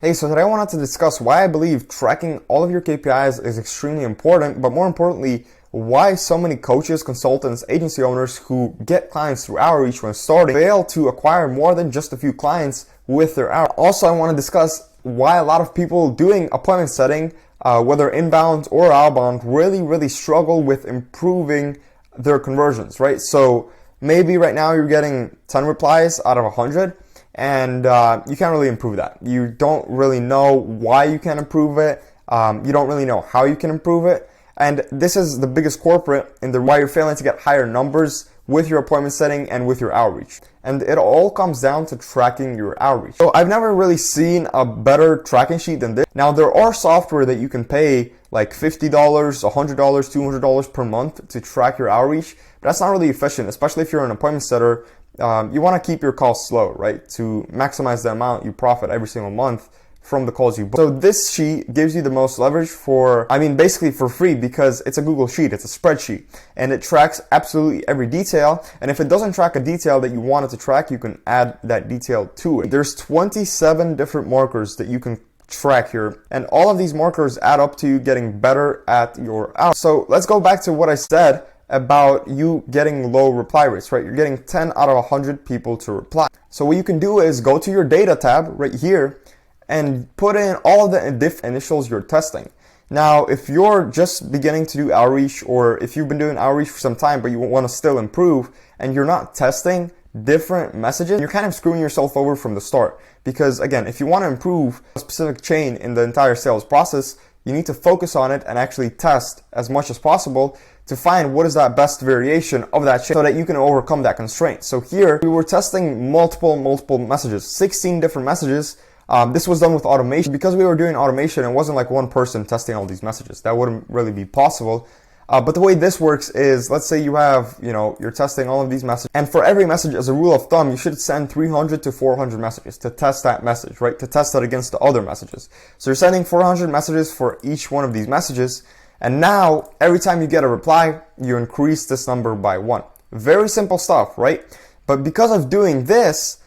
Hey, so today I wanted to discuss why I believe tracking all of your KPIs is extremely important, but more importantly, why so many coaches, consultants, agency owners who get clients through outreach when starting fail to acquire more than just a few clients with their outreach. Also, I want to discuss why a lot of people doing appointment setting, whether inbound or outbound, really struggle with improving their conversions, right? So maybe right now you're getting 10 replies out of 100. And you can't really improve that. You don't really know why you can improve it. You don't really know how you can improve it. And this is the biggest culprit in the why you're failing to get higher numbers with your appointment setting and with your outreach. And it all comes down to tracking your outreach. So I've never really seen a better tracking sheet than this. Now there are software that you can pay like $50, $100, $200 per month to track your outreach, but that's not really efficient, especially if you're an appointment setter. You want to keep your costs low, right? To maximize the amount you profit every single month from the calls you book. So this sheet gives you the most leverage basically for free, because it's a Google Sheet, it's a spreadsheet, and it tracks absolutely every detail. And if it doesn't track a detail that you want it to track, you can add that detail to it. There's 27 different markers that you can track here, and all of these markers add up to you getting better at your outreach. So let's go back to what I said about you getting low reply rates, right? You're getting 10 out of 100 people to reply. So what you can do is go to your data tab right here and put in all of the diff initials you're testing. Now, if you're just beginning to do outreach, or if you've been doing outreach for some time, but you want to still improve and you're not testing different messages, you're kind of screwing yourself over from the start. Because again, if you want to improve a specific chain in the entire sales process, you need to focus on it and actually test as much as possible to find what is that best variation of that chain so that you can overcome that constraint. So here we were testing multiple messages, 16 different messages. This was done with automation. Because we were doing automation, it wasn't like one person testing all these messages. That wouldn't really be possible. But the way this works is, let's say you have, you're testing all of these messages, and for every message, as a rule of thumb, you should send 300 to 400 messages to test that message, right? To test that against the other messages. So you're sending 400 messages for each one of these messages. And now every time you get a reply, you increase this number by 1. Very simple stuff, right? But because of doing this,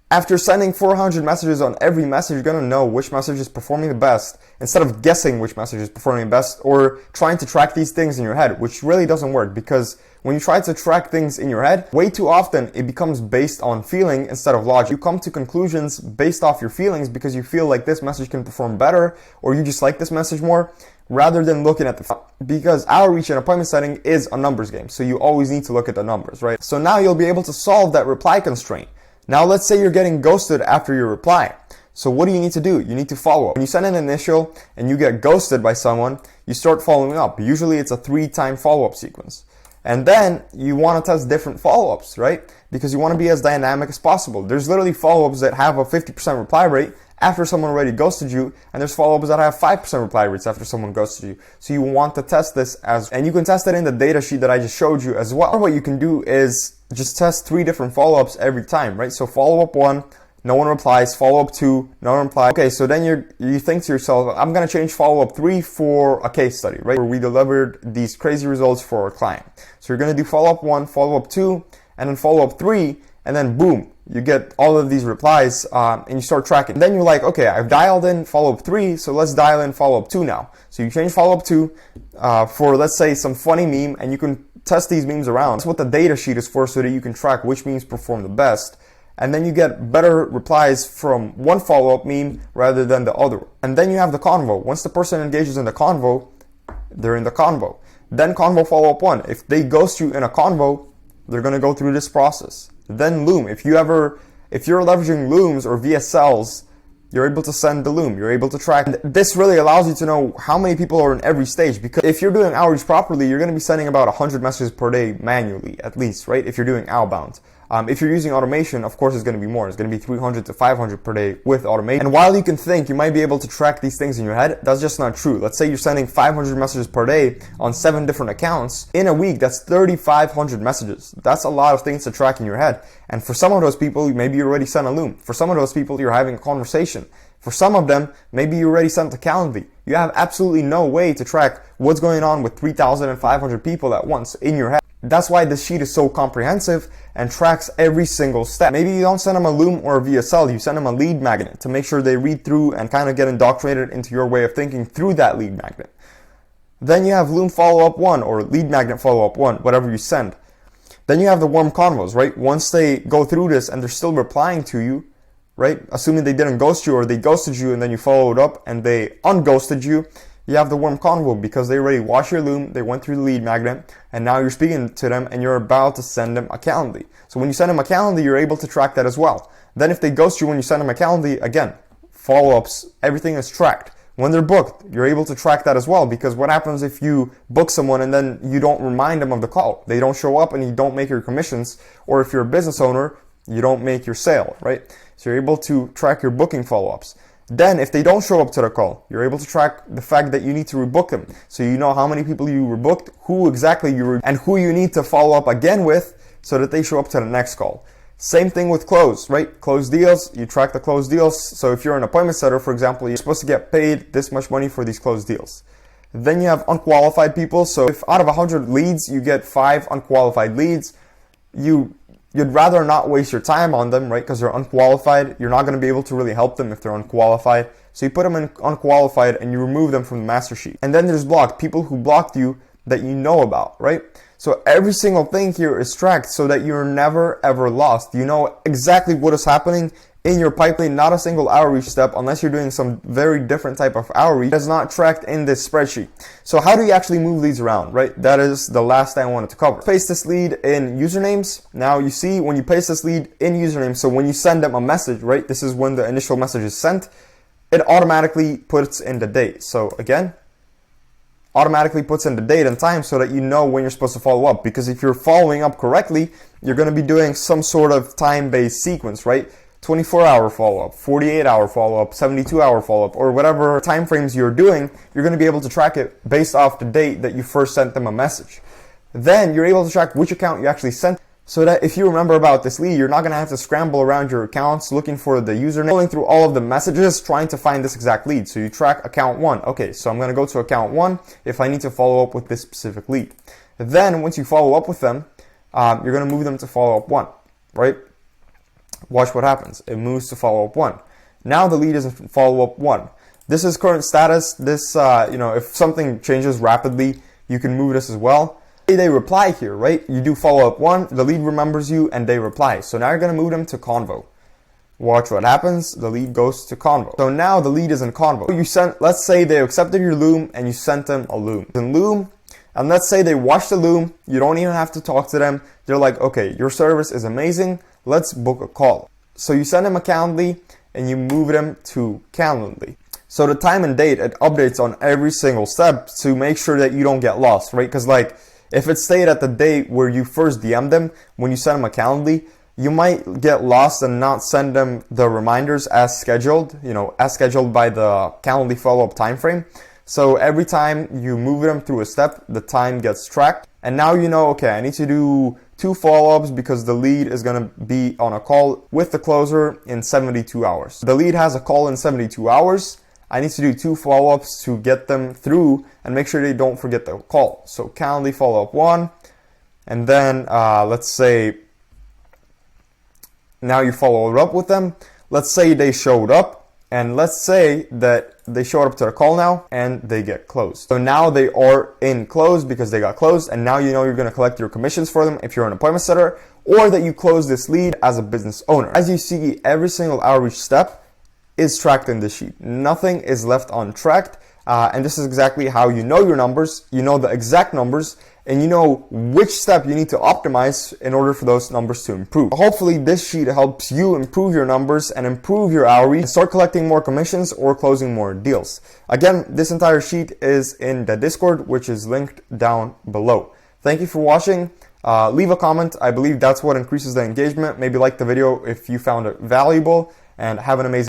after sending 400 messages on every message, you're going to know which message is performing the best, instead of guessing which message is performing the best or trying to track these things in your head, which really doesn't work. Because when you try to track things in your head, way too often it becomes based on feeling instead of logic. You come to conclusions based off your feelings because you feel like this message can perform better, or you just like this message more, rather than looking at because outreach and appointment setting is a numbers game. So you always need to look at the numbers, right? So now you'll be able to solve that reply constraint. Now let's say you're getting ghosted after your reply. So what do you need to do? You need to follow up. When you send an initial and you get ghosted by someone, you start following up. Usually it's a 3-time follow-up sequence. And then you want to test different follow-ups, right? Because you want to be as dynamic as possible. There's literally follow-ups that have a 50% reply rate after someone already ghosted you, and there's follow-ups that have 5% reply rates after someone ghosted you. So you want to test this and you can test it in the data sheet that I just showed you as well. Or what you can do is just test 3 different follow-ups every time, right? So follow-up 1, no one replies. Follow-up 2, no one replies. Okay, so then you think to yourself, I'm going to change follow-up 3 for a case study, right? Where we delivered these crazy results for our client. So you're going to do follow-up 1, follow-up 2, and then follow-up 3, and then boom, you get all of these replies, and you start tracking. And then you're like, okay, I've dialed in follow-up 3, so let's dial in follow-up 2 now. So you change follow-up 2 for, let's say, some funny meme, and you can test these memes around. That's what the data sheet is for, so that you can track which memes perform the best. And then you get better replies from one follow-up meme rather than the other. And then you have the convo. Once the person engages in the convo, they're in the convo. Then convo follow-up 1. If they ghost you in a convo, they're going to go through this process. Then Loom. If you're leveraging Looms or VSLs, you're able to send the Loom. You're able to track. And this really allows you to know how many people are in every stage. Because if you're doing outreach properly, you're going to be sending about 100 messages per day manually, at least, right? If you're doing outbound. If you're using automation, of course, it's going to be more. It's going to be 300 to 500 per day with automation. And while you can think you might be able to track these things in your head, that's just not true. Let's say you're sending 500 messages per day on 7 different accounts. In a week, that's 3,500 messages. That's a lot of things to track in your head. And for some of those people, maybe you already sent a Loom. For some of those people, you're having a conversation. For some of them, maybe you already sent a Calendly. you have absolutely no way to track what's going on with 3,500 people at once in your head. That's why this sheet is so comprehensive and tracks every single step. Maybe you don't send them a Loom or a VSL, you send them a lead magnet to make sure they read through and kind of get indoctrinated into your way of thinking through that lead magnet. Then you have Loom follow-up 1 or lead magnet follow-up 1, whatever you send. Then you have the warm convos, right? Once they go through this and they're still replying to you, right? Assuming they didn't ghost you or they ghosted you and then you followed up and they unghosted you, you have the warm convo because they already watched your Loom, they went through the lead magnet, and now you're speaking to them and you're about to send them a Calendly. So when you send them a Calendly, you're able to track that as well. Then if they ghost you when you send them a Calendly, again, follow-ups, everything is tracked. When they're booked, you're able to track that as well, because what happens if you book someone and then you don't remind them of the call? They don't show up and you don't make your commissions, or if you're a business owner, you don't make your sale, right? So you're able to track your booking follow-ups. Then if they don't show up to the call, you're able to track the fact that you need to rebook them. So you know how many people you rebooked, who exactly and who you need to follow up again with so that they show up to the next call. Same thing with close, right? Close deals, you track the closed deals. So if you're an appointment setter, for example, you're supposed to get paid this much money for these closed deals. Then you have unqualified people. So if out of 100 leads, you get 5 unqualified leads, you'd rather not waste your time on them, right? Because they're unqualified. You're not going to be able to really help them if they're unqualified. So you put them in unqualified and you remove them from the master sheet. And then there's blocked, people who blocked you that you know about, right? So every single thing here is tracked so that you're never ever lost. You know exactly what is happening in your pipeline. Not a single outreach step, unless you're doing some very different type of outreach, that's not tracked in this spreadsheet. So how do you actually move leads around, right? That is the last thing I wanted to cover. Paste this lead in usernames. Now you see when you paste this lead in usernames, so when you send them a message, right? This is when the initial message is sent. It automatically puts in the date. So again, automatically puts in the date and time so that you know when you're supposed to follow up. Because if you're following up correctly, you're going to be doing some sort of time-based sequence, right? 24-hour follow-up, 48-hour follow-up, 72-hour follow-up, or whatever time frames you're doing, you're going to be able to track it based off the date that you first sent them a message. Then you're able to track which account you actually sent, so that if you remember about this lead, you're not going to have to scramble around your accounts looking for the username, going through all of the messages trying to find this exact lead. So you track account 1. Okay, so I'm going to go to account 1 if I need to follow up with this specific lead. Then once you follow up with them, you're going to move them to follow up 1, right? Watch what happens. It moves to follow up 1. Now the lead is in follow up 1. This is current status. This, if something changes rapidly, you can move this as well. They reply here, right? You do follow up 1, the lead remembers you, and they reply. So now you're going to move them to Convo. Watch what happens. The lead goes to Convo. So now the lead is in Convo. Let's say they accepted your Loom and you sent them a Loom. In Loom, and let's say they watched the Loom, you don't even have to talk to them. They're like, okay, your service is amazing. Let's book a call. So you send them a Calendly and you move them to Calendly. So the time and date, it updates on every single step to make sure that you don't get lost, right? Because like, if it stayed at the date where you first DM'd them, when you send them a Calendly, you might get lost and not send them the reminders as scheduled, as scheduled by the Calendly follow-up time frame. So every time you move them through a step, the time gets tracked. And now you know, okay, I need to do 2 follow-ups because the lead is going to be on a call with the closer in 72 hours. The lead has a call in 72 hours. I need to do 2 follow-ups to get them through and make sure they don't forget the call. So Calendly follow-up 1, and then let's say now you followed up with them. Let's say they showed up, and let's say that they showed up to the call now and they get closed. So now they are in closed because they got closed, and now you know you're going to collect your commissions for them if you're an appointment setter, or that you close this lead as a business owner. As you see, every single outreach step is tracked in this sheet. Nothing is left untracked, and this is exactly how you know your numbers. You know the exact numbers, and you know which step you need to optimize in order for those numbers to improve. Hopefully this sheet helps you improve your numbers and improve your outreach and start collecting more commissions or closing more deals. Again, this entire sheet is in the Discord, which is linked down below. Thank you for watching. Leave a comment. I believe that's what increases the engagement. Maybe like the video if you found it valuable, and have an amazing